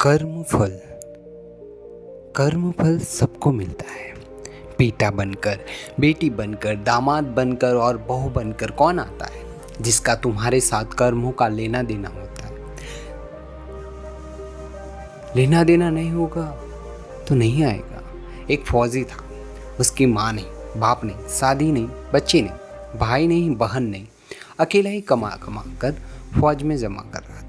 कर्मफल। कर्मफल सबको मिलता है। पिता बनकर, बेटी बनकर, दामाद बनकर और बहू बनकर कौन आता है जिसका तुम्हारे साथ कर्मों का लेना देना होता है। लेना देना नहीं होगा तो नहीं आएगा। एक फौजी था, उसकी माँ नहीं, बाप नहीं, शादी नहीं, बच्चे नहीं, भाई नहीं, बहन नहीं, अकेला ही कमा कमा कर फौज में जमा कर रहा था।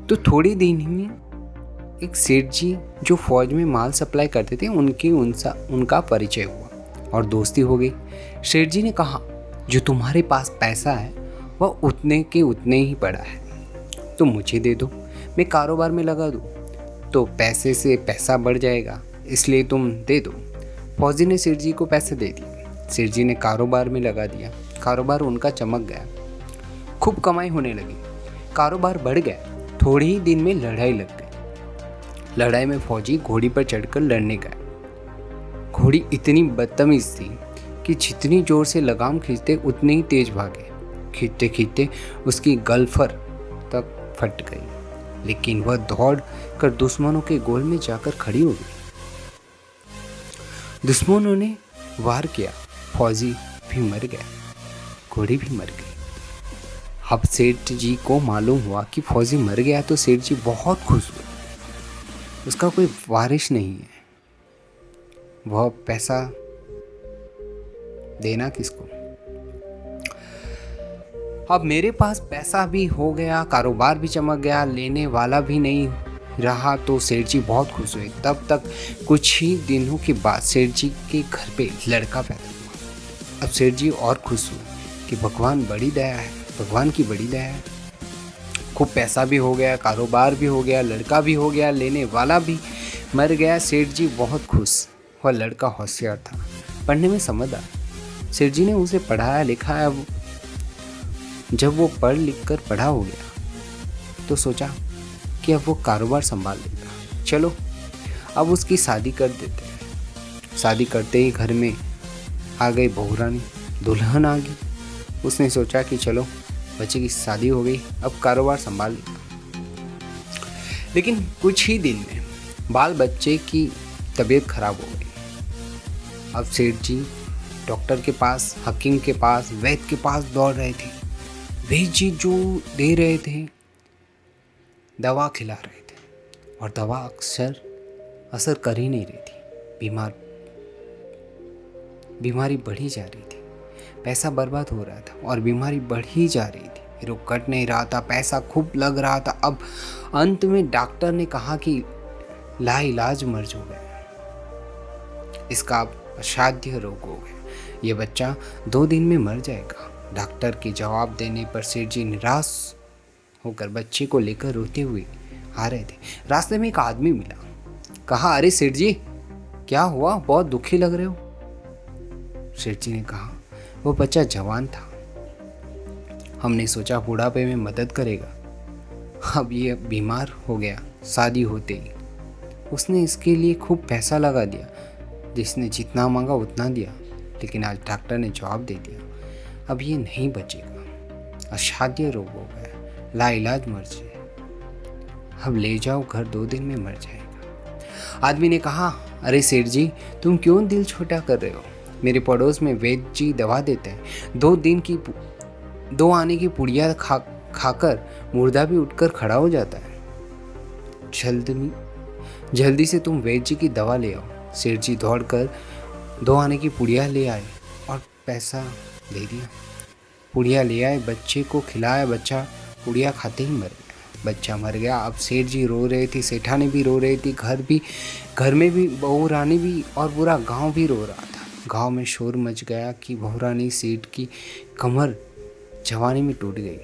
तो थोड़े दिन ही में एक सेठ जी जो फौज में माल सप्लाई करते थे उनका परिचय हुआ और दोस्ती हो गई। सेठ जी ने कहा, जो तुम्हारे पास पैसा है वह उतने के उतने ही पड़ा है, तो मुझे दे दो, मैं कारोबार में लगा दूँ तो पैसे से पैसा बढ़ जाएगा, इसलिए तुम दे दो। फौजी ने सेठ जी को पैसे दे दिए। सेठ जी ने कारोबार में लगा दिया। कारोबार उनका चमक गया, खूब कमाई होने लगी, कारोबार बढ़ गया। थोड़े ही दिन में लड़ाई लग गई। लड़ाई में फौजी घोड़ी पर चढ़कर लड़ने गए। घोड़ी इतनी बदतमीज थी कि जितनी जोर से लगाम खींचते उतने ही तेज भागे। खींचते खींचते उसकी गलफर तक फट गई, लेकिन वह दौड़ कर दुश्मनों के गोल में जाकर खड़ी हो गई। दुश्मनों ने वार किया, फौजी भी मर गया, घोड़ी भी मर गई। अब सेठ जी को मालूम हुआ कि फौजी मर गया तो सेठ जी बहुत खुश हुए। उसका कोई वारिस नहीं है, वह पैसा देना किसको। अब मेरे पास पैसा भी हो गया, कारोबार भी चमक गया, लेने वाला भी नहीं रहा, तो सेठ जी बहुत खुश हुए। तब तक कुछ ही दिनों के बाद सेठ जी के घर पे लड़का पैदा हुआ। अब सेठ जी और खुश हुए कि भगवान बड़ी दया है, भगवान की बड़ी दया है। खूब पैसा भी हो गया, कारोबार भी हो गया, लड़का भी हो गया, लेने वाला भी मर गया। सेठ जी बहुत खुश। वह लड़का होशियार था, पढ़ने में समझदार। सेठ जी ने उसे पढ़ाया लिखाया। जब वो पढ़ लिख कर पढ़ा हो गया तो सोचा कि अब वो कारोबार संभाल लेगा। चलो अब उसकी शादी कर देते हैं। शादी करते ही घर में आ गई बहू रानी, दुल्हन आ गई। उसने सोचा कि चलो बच्चे की शादी हो गई, अब कारोबार संभाल लेगा। लेकिन कुछ ही दिन में बाल बच्चे की तबीयत खराब हो गई। अब सेठ जी डॉक्टर के पास, हकीम के पास, वैद्य के पास दौड़ रहे थे। वैद्य जी जो दे रहे थे, दवा खिला रहे थे, और दवा अक्सर असर कर ही नहीं रही थी। बीमारी बढ़ी जा रही थी, पैसा बर्बाद हो रहा था और बीमारी बढ़ ही जा रही थी। रोग कट नहीं रहा था, पैसा खूब लग रहा था। अब अंत में डॉक्टर ने कहा कि लाइलाज मर्ज हो गया, इसका असाध्य रोग हो गया, ये बच्चा 2 दिन में मर जाएगा। डॉक्टर के जवाब देने पर सेठ जी निराश होकर बच्चे को लेकर रोते हुए आ रहे थे। रास्ते में एक आदमी मिला। कहा, अरे सेठ जी क्या हुआ, बहुत दुखी लग रहे हो। सेठ जी ने कहा, वो बच्चा जवान था, हमने सोचा बुढ़ापे में मदद करेगा, अब ये बीमार हो गया। शादी होते ही उसने इसके लिए खूब पैसा लगा दिया, जिसने जितना मांगा उतना दिया, लेकिन आज डॉक्टर ने जवाब दे दिया, अब ये नहीं बचेगा, असाध्य रोग हो गया, लाइलाज मर जाए, अब ले जाओ घर, 2 दिन में मर जाएगा। आदमी ने कहा, अरे सेठ जी तुम क्यों दिल छोटा कर रहे हो, मेरे पड़ोस में वैद्य जी दवा देते हैं, 2 आने की पुड़िया खाकर मुर्दा भी उठकर खड़ा हो जाता है। जल्दी से तुम वैद्य जी की दवा ले आओ। सेठ जी दौड़कर 2 आने की पुड़िया ले आए और पैसा दे दिया। पुड़िया ले आए, बच्चे को खिलाया, बच्चा पुड़िया खाते ही मर गया। बच्चा मर गया। अब सेठ जी रो रहे थे, सेठानी भी रो रही थी, घर में भी बहू रानी भी, और पूरा गांव भी रो रहा था। गांव में शोर मच गया कि बहू रानी सेठ की कमर जवानी में टूट गई।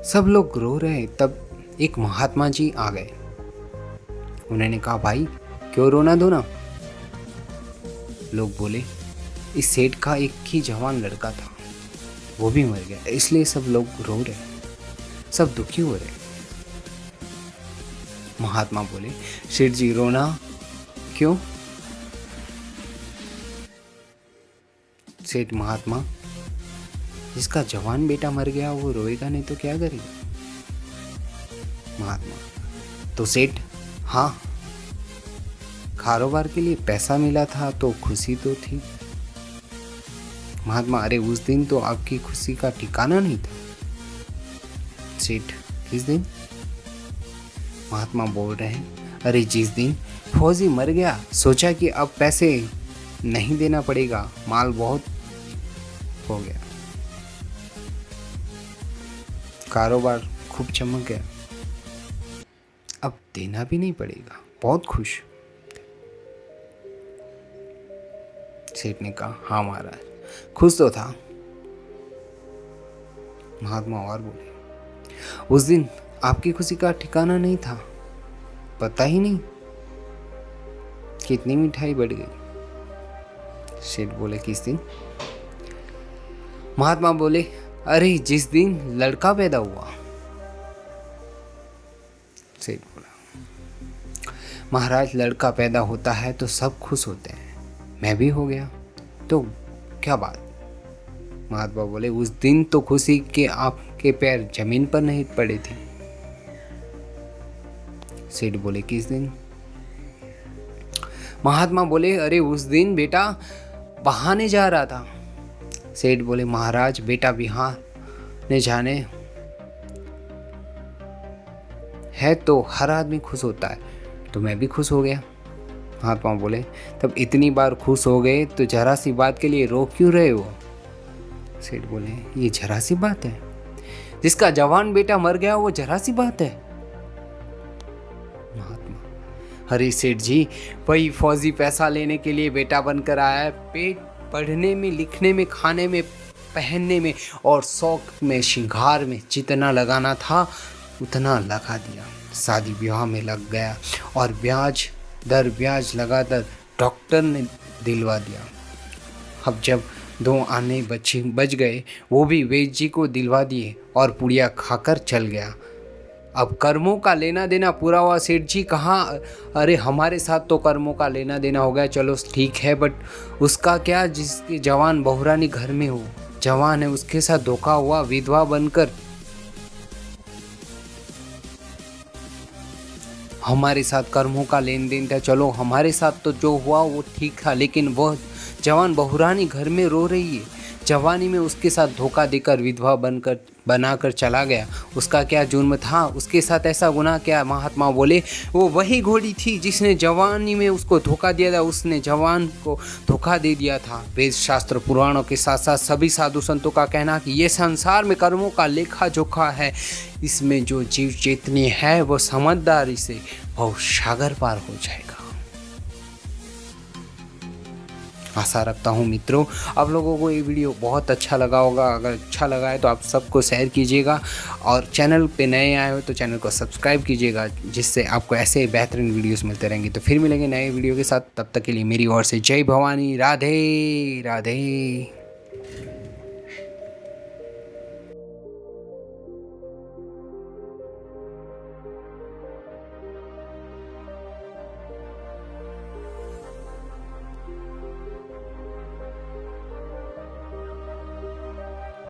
सब लोग रो रहे। तब एक महात्मा जी आ गए। उन्होंने कहा, भाई क्यों रोना धोना। लोग बोले, इस सेठ का एक ही जवान लड़का था, वो भी मर गया, इसलिए सब लोग रो रहे, सब दुखी हो रहे। महात्मा बोले, सेठ जी रोना क्यों। सेठ महात्मा, जिसका जवान बेटा मर गया वो रोएगा नहीं तो क्या करेगा। महात्मा, तो सेठ, हाँ, कारोबार के लिए पैसा मिला था तो खुशी तो थी। महात्मा, अरे उस दिन तो आपकी खुशी का ठिकाना नहीं था। सेठ, किस दिन? महात्मा बोल रहे हैं, अरे जिस दिन फौजी मर गया, सोचा कि अब पैसे नहीं देना पड़ेगा, माल बहुत हो गया, कारोबार खूब चमक गया, अब देना भी नहीं पड़ेगा, बहुत खुश। सेठ ने कहा, हाँ महाराज, खुश तो था। महात्मा और बोले, उस दिन आपकी खुशी का ठिकाना नहीं था, पता ही नहीं कितनी मिठाई बढ़ गई। सेठ बोले, किस दिन? महात्मा बोले, अरे जिस दिन लड़का पैदा हुआ। सेठ बोला, महाराज लड़का पैदा होता है तो सब खुश होते हैं, मैं भी हो गया, तो क्या बात? महात्मा बोले, उस दिन तो खुशी के आपके पैर जमीन पर नहीं पड़े थे। सेठ बोले, किस दिन? महात्मा बोले, अरे उस दिन बेटा बहाने जा रहा था। सेठ बोले, महाराज बेटा बहाने जाने है तो हर आदमी खुश होता है, तो मैं भी खुश हो गया। महात्मा बोले, तब इतनी बार खुश हो गए तो जरा सी बात के लिए रो क्यों रहे हो? सेठ बोले, ये जरा सी बात है? जिसका जवान बेटा मर गया वो जरा सी बात है? महात्मा, अरे सेठ जी, वही फौजी पैसा लेने के लिए बेटा बनकर आया है, पेट पढ़ने में, लिखने में, खाने में, पहनने में और शौक में, श्रृंगार में जितना लगाना था उतना लगा दिया, शादी विवाह में लग गया और ब्याज दर ब्याज लगातार डॉक्टर ने दिलवा दिया। अब जब 2 आने बच गए, वो भी वेद जी को दिलवा दिए और पुड़िया खाकर चल गया। अब कर्मों का लेना देना पूरा हुआ। सेठ जी कहाँ, अरे हमारे साथ तो कर्मों का लेना देना हो गया, चलो ठीक है, बट उसका क्या जिसकी जवान बहुरानी घर में हो, जवान है, उसके साथ धोखा हुआ, विधवा बनकर। हमारे साथ कर्मों का लेन देन था, चलो हमारे साथ तो जो हुआ वो ठीक था, लेकिन वह जवान बहुरानी घर में रो रही है, जवानी में उसके साथ धोखा देकर विधवा बनाकर चला गया, उसका क्या जुर्म था, उसके साथ ऐसा गुनाह क्या? महात्मा बोले, वो वही घोड़ी थी जिसने जवानी में उसको धोखा दिया था, उसने जवान को धोखा दे दिया था। वेद शास्त्र पुराणों के साथ साथ सभी साधु संतों का कहना कि ये संसार में कर्मों का लेखा जोखा है, इसमें जो जीव चेतनी है वो समझदारी से बहुत सागर पार हो जाएगा। आशा रखता हूँ मित्रों आप लोगों को ये वीडियो बहुत अच्छा लगा होगा। अगर अच्छा लगा है तो आप सबको शेयर कीजिएगा और चैनल पे नए आए हो तो चैनल को सब्सक्राइब कीजिएगा, जिससे आपको ऐसे बेहतरीन वीडियोस मिलते रहेंगे। तो फिर मिलेंगे नए वीडियो के साथ, तब तक के लिए मेरी ओर से जय भवानी, राधे राधे।